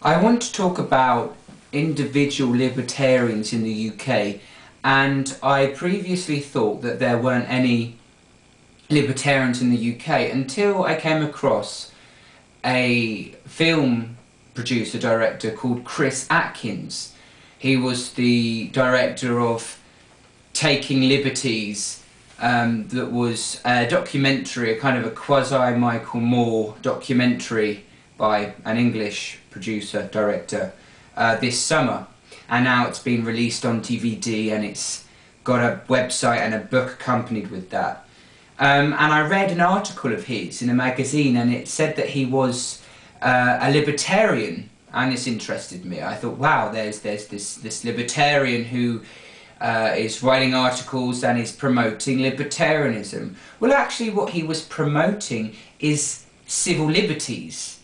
I want to talk about individual libertarians in the UK, and I previously thought that there weren't any libertarians in the UK until I came across a film producer director called Chris Atkins. He was the director of Taking Liberties, that was a documentary, a kind of a quasi-Michael Moore documentary by an English producer, director, this summer. And now it's been released on DVD and it's got a website and a book accompanied with that. And I read an article of his in a magazine, and it said that he was a libertarian, and this interested me. I thought, wow, there's this libertarian who is writing articles and is promoting libertarianism. Well, actually what he was promoting is civil liberties.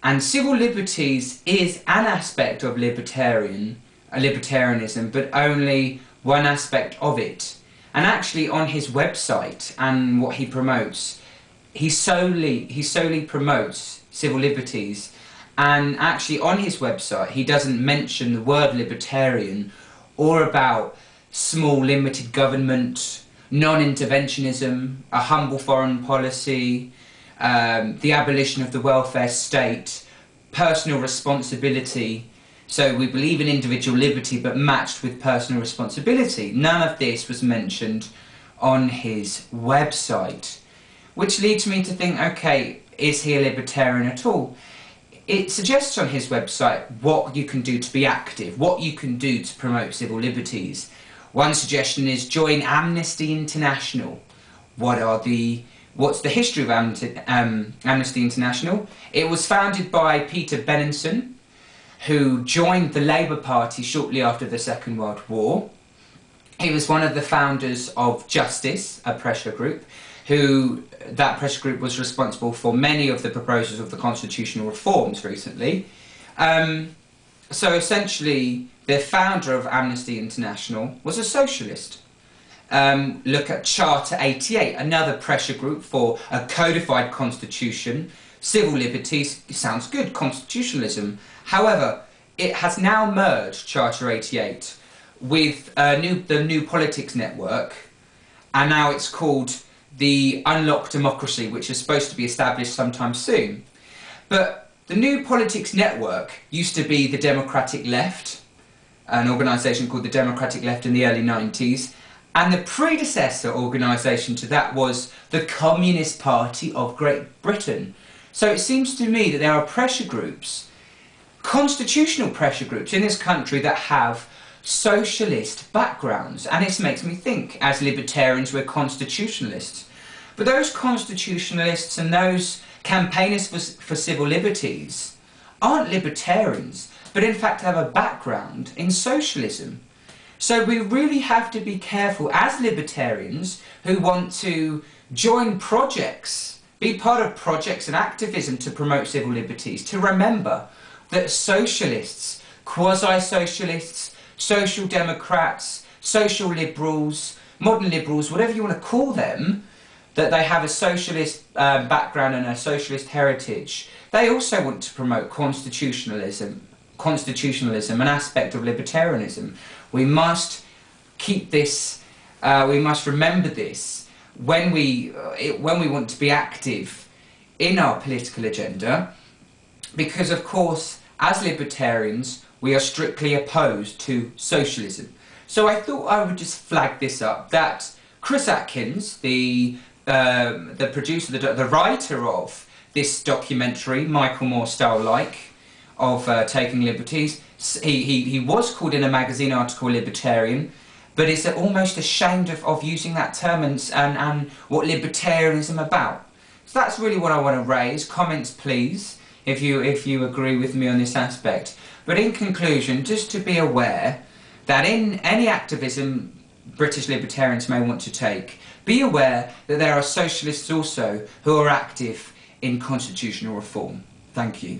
And civil liberties is an aspect of libertarianism, but only one aspect of it. And actually on his website and what he promotes, he solely promotes civil liberties. And actually on his website he doesn't mention the word libertarian or about small limited government, non-interventionism, a humble foreign policy, the abolition of the welfare state, personal responsibility. So we believe in individual liberty but matched with personal responsibility. None of this was mentioned on his website, which leads me to think, okay, is he a libertarian at all? It suggests on his website what you can do to be active, what you can do to promote civil liberties. One suggestion is join Amnesty International. What's the history of Amnesty International? It was founded by Peter Benenson, who joined the Labour Party shortly after the Second World War. He was one of the founders of Justice, a pressure group, that pressure group was responsible for many of the proposals of the constitutional reforms recently. So essentially, the founder of Amnesty International was a socialist. Look at Charter 88, another pressure group for a codified constitution, civil liberties. It sounds good, constitutionalism. However, it has now merged, Charter 88, with the New Politics Network, and now it's called the Unlocked Democracy, which is supposed to be established sometime soon. But the New Politics Network used to be the Democratic Left, an organisation called the Democratic Left in the early 90s, and the predecessor organisation to that was the Communist Party of Great Britain. So it seems to me that there are pressure groups, constitutional pressure groups in this country that have socialist backgrounds, and this makes me think, as libertarians we're constitutionalists. But those constitutionalists and those campaigners for civil liberties aren't libertarians, but in fact have a background in socialism. So we really have to be careful as libertarians who want to join projects, be part of projects and activism to promote civil liberties, to remember that socialists, quasi-socialists, social democrats, social liberals, modern liberals, whatever you want to call them, that they have a socialist background and a socialist heritage. They also want to promote constitutionalism, an aspect of libertarianism. We must keep this, we must remember this when we want to be active in our political agenda, because of course as libertarians we are strictly opposed to socialism. So I thought I would just flag this up, that Chris Atkins, the producer, the writer of this documentary, Michael Moore style-like, of Taking Liberties, he was called in a magazine article libertarian, but is almost ashamed of using that term and what libertarianism about. So that's really what I want to raise. Comments please, if you agree with me on this aspect. But in conclusion, just to be aware that in any activism British libertarians may want to take, be aware that there are socialists also who are active in constitutional reform. Thank you.